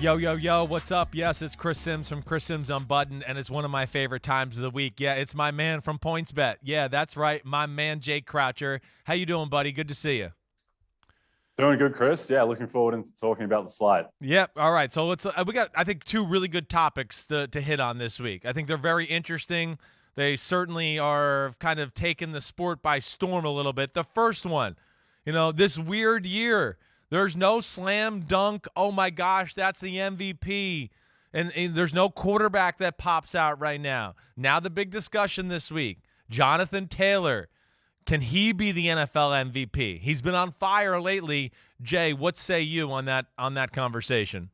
Yo, yo, yo, what's up? Yes, it's Chris Simms from Simms Unbuttoned, and it's one of my favorite times of the week. Yeah, it's my man from PointsBet. Yeah, that's right, my man Jake Croucher. How you doing, buddy? Good to see you. Doing good, Chris. Yeah, looking forward to talking about the slate. Yep. All right. So let's. We got, I think, two really good topics to hit on this week. I think they're very interesting. They certainly are kind of taking the sport by storm a little bit. The first one, this weird year. There's no slam dunk. Oh my gosh, that's the MVP. And there's no quarterback that pops out right now. Now the big discussion this week, Jonathan Taylor. Can he be the NFL MVP? He's been on fire lately. Jay, what say you on that conversation?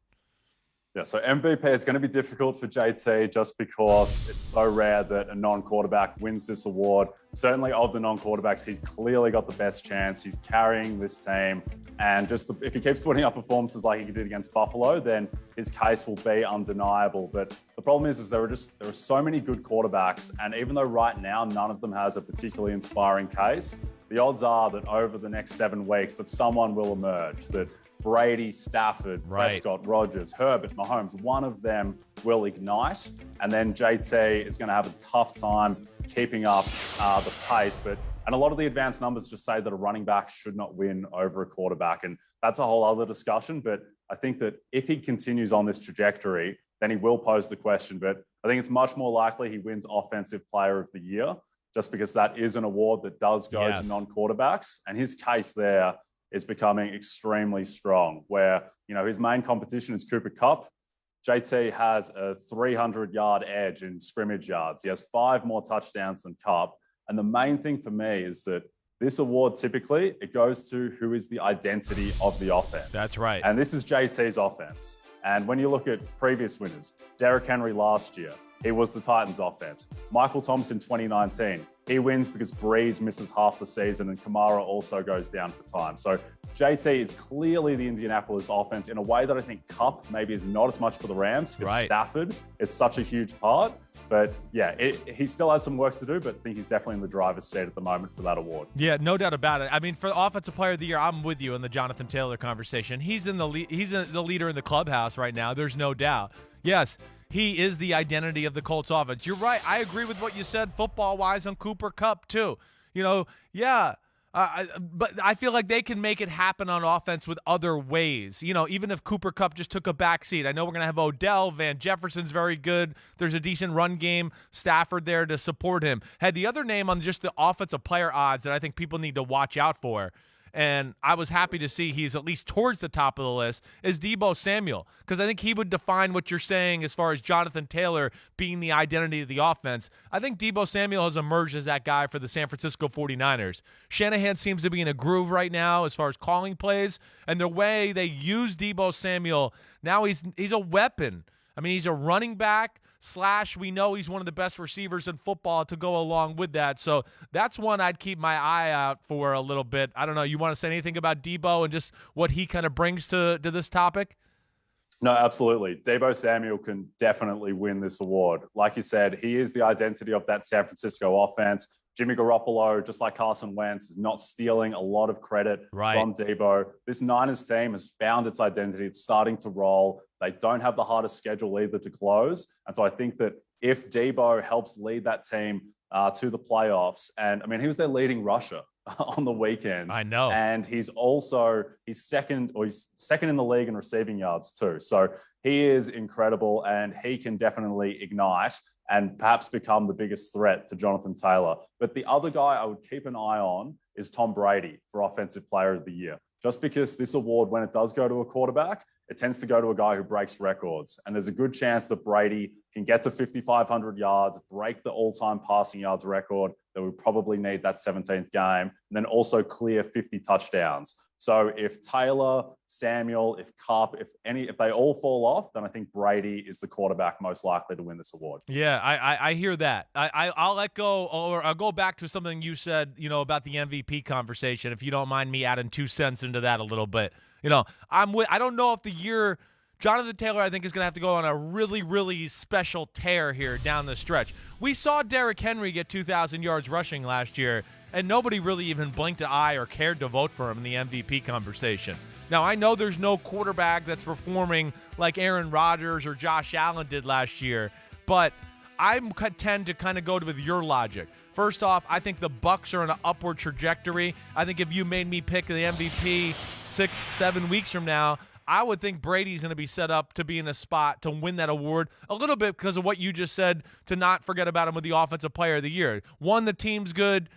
Yeah, so MVP is going to be difficult for JT just because it's so rare that a non-quarterback wins this award. Certainly of the non-quarterbacks, he's clearly got the best chance. He's carrying this team. And if he keeps putting up performances like he did against Buffalo, then his case will be undeniable. But the problem is there are so many good quarterbacks. And even though right now none of them has a particularly inspiring case, the odds are that over the next 7 weeks that someone will emerge, that Brady, Stafford, Prescott, Rodgers, Herbert, Mahomes, one of them will ignite. And then JT is going to have a tough time keeping up the pace. And a lot of the advanced numbers just say that a running back should not win over a quarterback. And that's a whole other discussion. But I think that if he continues on this trajectory, then he will pose the question. But I think it's much more likely he wins Offensive Player of the Year, just because that is an award that does go to non-quarterbacks. And his case there is becoming extremely strong, where, his main competition is Cooper Kupp. JT has a 300-yard edge in scrimmage yards. He has 5 more touchdowns than Kupp. And the main thing for me is that this award, typically, it goes to who is the identity of the offense. That's right. And this is JT's offense. And when you look at previous winners, Derrick Henry last year, he was the Titans offense. Michael Thomas in 2019, he wins because Breeze misses half the season and Kamara also goes down for time. So JT is clearly the Indianapolis offense in a way that I think Kupp maybe is not as much for the Rams because Stafford is such a huge part. But yeah, he still has some work to do, but I think he's definitely in the driver's seat at the moment for that award. Yeah, no doubt about it. I mean, for Offensive Player of the Year, I'm with you in the Jonathan Taylor conversation. He's the leader in the clubhouse right now. There's no doubt. Yes, he is the identity of the Colts offense. You're right. I agree with what you said football-wise on Cooper Kupp too. But I feel like they can make it happen on offense with other ways. Even if Cooper Kupp just took a backseat. I know we're going to have Odell. Van Jefferson's very good. There's a decent run game. Stafford there to support him. Had the other name on just the offensive player odds that I think people need to watch out for, and I was happy to see he's at least towards the top of the list, is Deebo Samuel, because I think he would define what you're saying as far as Jonathan Taylor being the identity of the offense. I think Deebo Samuel has emerged as that guy for the San Francisco 49ers. Shanahan seems to be in a groove right now as far as calling plays, and the way they use Deebo Samuel, now he's a weapon. I mean, he's a running back / we know he's one of the best receivers in football to go along with that. So that's one I'd keep my eye out for a little bit. I don't know. You want to say anything about Deebo and just what he kind of brings to this topic? No, absolutely. Deebo Samuel can definitely win this award. Like you said, he is the identity of that San Francisco offense. Jimmy Garoppolo, just like Carson Wentz, is not stealing a lot of credit from Deebo. This Niners team has found its identity. It's starting to roll. They don't have the hardest schedule either to close. And so I think that if Deebo helps lead that team to the playoffs, and I mean, he was their leading rusher on the weekend. I know. And he's second in the league in receiving yards too. So he is incredible, and he can definitely ignite and perhaps become the biggest threat to Jonathan Taylor. But the other guy I would keep an eye on is Tom Brady for Offensive Player of the Year. Just because this award, when it does go to a quarterback, it tends to go to a guy who breaks records. And there's a good chance that Brady can get to 5,500 yards, break the all-time passing yards record that we probably need that 17th game, and then also clear 50 touchdowns. So if Taylor, Samuel, if Kupp, if they all fall off, then I think Brady is the quarterback most likely to win this award. Yeah, I hear that. I'll let go, or I'll go back to something you said, about the MVP conversation, if you don't mind me adding 2 cents into that a little bit. I don't know if the year Jonathan Taylor, I think, is going to have to go on a really, really special tear here down the stretch. We saw Derrick Henry get 2,000 yards rushing last year, and nobody really even blinked an eye or cared to vote for him in the MVP conversation. Now, I know there's no quarterback that's performing like Aaron Rodgers or Josh Allen did last year, but I tend to kind of go with your logic. First off, I think the Bucs are on an upward trajectory. I think if you made me pick the MVP 6-7 weeks from now, I would think Brady's going to be set up to be in a spot to win that award a little bit because of what you just said, to not forget about him with the Offensive Player of the Year. One, the team's good.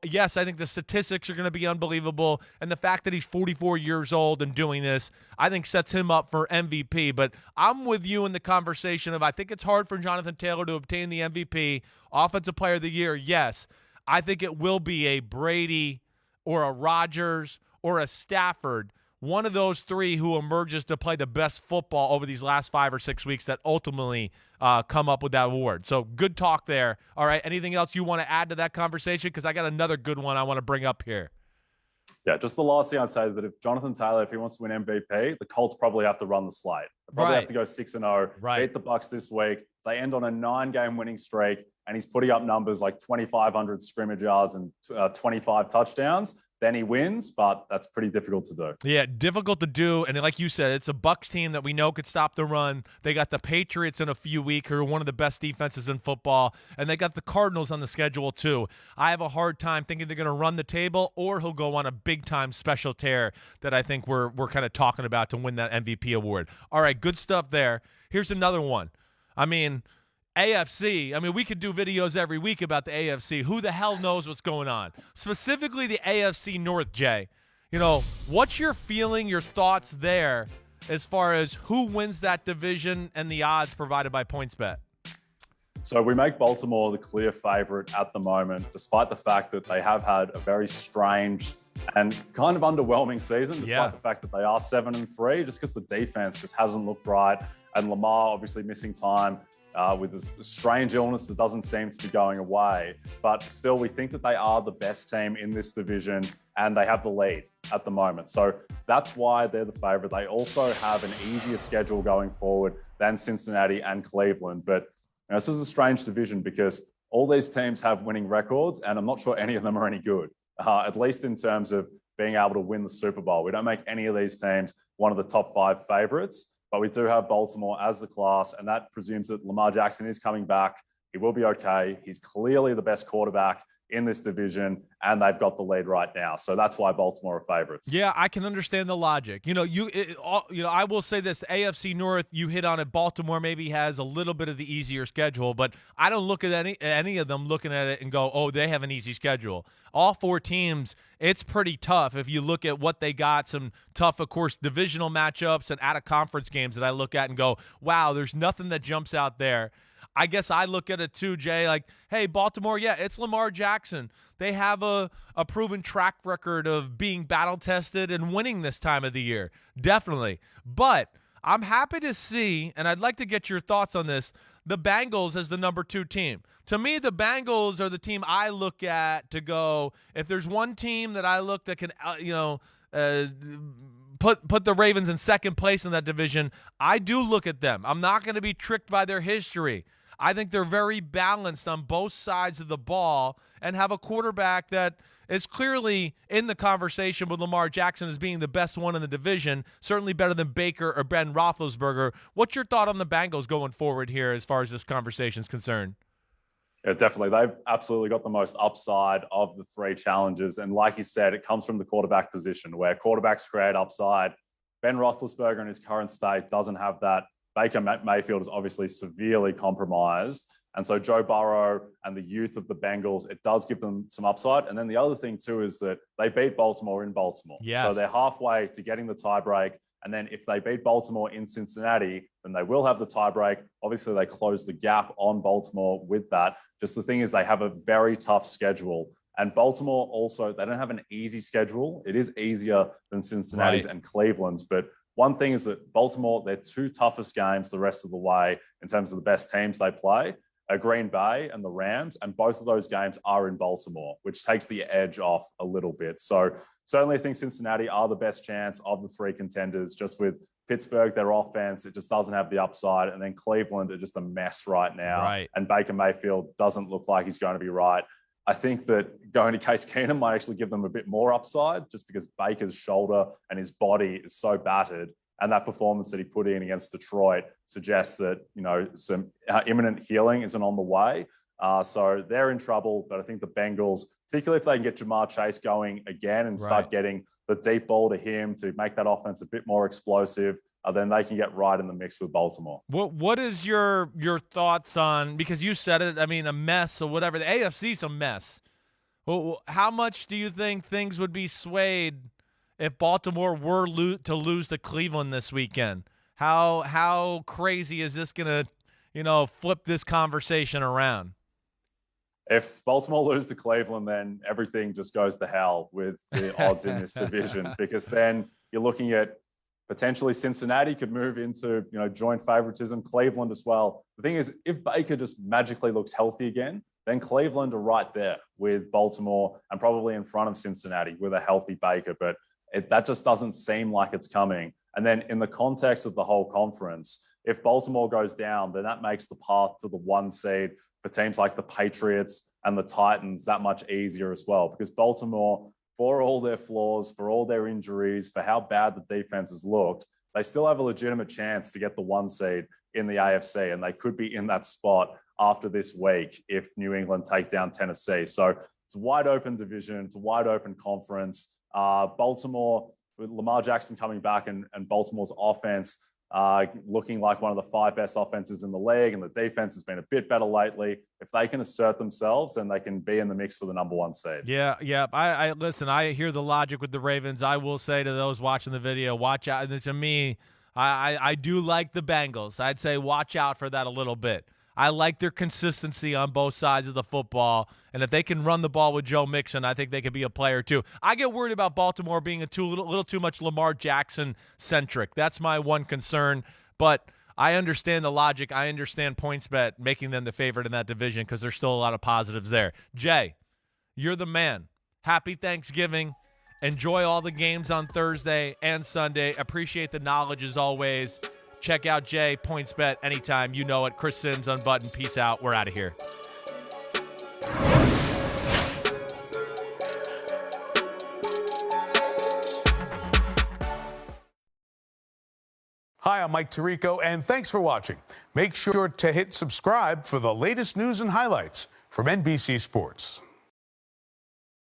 Yes, I think the statistics are going to be unbelievable. And the fact that he's 44 years old and doing this, I think sets him up for MVP. But I'm with you in the conversation of I think it's hard for Jonathan Taylor to obtain the MVP. Offensive Player of the Year, yes. I think it will be a Brady or a Rodgers or a Stafford, one of those three who emerges to play the best football over these last 5 or 6 weeks that ultimately come up with that award. So good talk there. All right, anything else you want to add to that conversation? Because I got another good one I want to bring up here. Yeah, just the last thing I'd say is that if Jonathan Taylor, if he wants to win MVP, the Colts probably have to run the slate. They probably have to go 6-0, beat the Bucs this week. They end on a 9-game winning streak, and he's putting up numbers like 2,500 scrimmage yards and 25 touchdowns. Then he wins, but that's pretty difficult to do. Yeah, difficult to do. And like you said, it's a Bucs team that we know could stop the run. They got the Patriots in a few weeks, who are one of the best defenses in football. And they got the Cardinals on the schedule, too. I have a hard time thinking they're going to run the table, or he'll go on a big-time special tear that I think we're kind of talking about to win that MVP award. All right, good stuff there. Here's another one. I mean, AFC, we could do videos every week about the AFC. Who the hell knows what's going on? Specifically the AFC North, Jay. What's your feeling, your thoughts there as far as who wins that division and the odds provided by PointsBet? So we make Baltimore the clear favorite at the moment, despite the fact that they have had a very strange and kind of underwhelming season, despite the fact that they are 7-3, just because the defense just hasn't looked right. And Lamar obviously missing time with a strange illness that doesn't seem to be going away. But still, we think that they are the best team in this division, and they have the lead at the moment. So that's why they're the favorite. They also have an easier schedule going forward than Cincinnati and Cleveland. But this is a strange division because all these teams have winning records, and I'm not sure any of them are any good, at least in terms of being able to win the Super Bowl. We don't make any of these teams one of the top 5 favorites. But we do have Baltimore as the class, and that presumes that Lamar Jackson is coming back. He will be okay. He's clearly the best quarterback in this division, and they've got the lead right now. So that's why Baltimore are favorites. Yeah, I can understand the logic. I will say this: AFC North, you hit on it. Baltimore maybe has a little bit of the easier schedule, but I don't look at any of them looking at it and go, "Oh, they have an easy schedule." All 4 teams, it's pretty tough. If you look at what they got, some tough, of course, divisional matchups and out-of-conference games that I look at and go, "Wow, there's nothing that jumps out there." I guess I look at it too, Jay, like, hey, Baltimore, yeah, it's Lamar Jackson. They have a proven track record of being battle-tested and winning this time of the year. Definitely. But I'm happy to see, and I'd like to get your thoughts on this, the Bengals as the number 2 team. To me, the Bengals are the team I look at to go, if there's one team that I look that can, put the Ravens in second place in that division, I do look at them. I'm not going to be tricked by their history. I think they're very balanced on both sides of the ball and have a quarterback that is clearly in the conversation with Lamar Jackson as being the best one in the division, certainly better than Baker or Ben Roethlisberger. What's your thought on the Bengals going forward here as far as this conversation is concerned? Yeah, definitely. They've absolutely got the most upside of the 3 challenges. And like you said, it comes from the quarterback position where quarterbacks create upside. Ben Roethlisberger in his current state doesn't have that. Baker Mayfield is obviously severely compromised. And so Joe Burrow and the youth of the Bengals, it does give them some upside. And then the other thing too is that they beat Baltimore in Baltimore. Yes. So they're halfway to getting the tiebreak. And then if they beat Baltimore in Cincinnati, then they will have the tiebreak. Obviously, they close the gap on Baltimore with that. Just the thing is they have a very tough schedule. And Baltimore also, they don't have an easy schedule. It is easier than Cincinnati's and Cleveland's. But one thing is that Baltimore, their 2 toughest games the rest of the way in terms of the best teams they play are Green Bay and the Rams. And both of those games are in Baltimore, which takes the edge off a little bit. So certainly I think Cincinnati are the best chance of the 3 contenders. Just with Pittsburgh, their offense, it just doesn't have the upside. And then Cleveland are just a mess right now. Right. And Baker Mayfield doesn't look like he's going to be right. I think that going to Case Keenum might actually give them a bit more upside just because Baker's shoulder and his body is so battered. And that performance that he put in against Detroit suggests that, some imminent healing isn't on the way. So they're in trouble. But I think the Bengals, particularly if they can get Jamar Chase going again and start getting the deep ball to him to make that offense a bit more explosive, then they can get right in the mix with Baltimore. What is your thoughts on, because you said it, I mean, a mess or whatever. The AFC's a mess. Well, how much do you think things would be swayed if Baltimore were to lose to Cleveland this weekend? How crazy is this going to, flip this conversation around? If Baltimore lose to Cleveland, then everything just goes to hell with the odds in this division, because then you're looking at potentially Cincinnati could move into, joint favoritism, Cleveland as well. The thing is, if Baker just magically looks healthy again, then Cleveland are right there with Baltimore and probably in front of Cincinnati with a healthy Baker. But that just doesn't seem like it's coming. And then in the context of the whole conference, if Baltimore goes down, then that makes the path to the 1 seed for teams like the Patriots and the Titans that much easier as well. Because Baltimore, for all their flaws, for all their injuries, for how bad the defense has looked, they still have a legitimate chance to get the 1 seed in the AFC. And they could be in that spot after this week if New England take down Tennessee. So it's a wide open division. It's a wide open conference. Baltimore, with Lamar Jackson coming back and Baltimore's offense looking like one of the 5 best offenses in the league, and the defense has been a bit better lately. If they can assert themselves, then they can be in the mix for the number 1 seed. Yeah. I listen, I hear the logic with the Ravens. I will say to those watching the video, watch out. And to me, I do like the Bengals. I'd say watch out for that a little bit. I like their consistency on both sides of the football, and if they can run the ball with Joe Mixon, I think they could be a player too. I get worried about Baltimore being a little too much Lamar Jackson-centric. That's my one concern, but I understand the logic. I understand PointsBet making them the favorite in that division because there's still a lot of positives there. Jay, you're the man. Happy Thanksgiving. Enjoy all the games on Thursday and Sunday. Appreciate the knowledge as always. Check out Jay, PointsBet, anytime. You know it. Chris Simms Unbuttoned. Peace out. We're out of here. Hi, I'm Mike Tirico, and thanks for watching. Make sure to hit subscribe for the latest news and highlights from NBC Sports.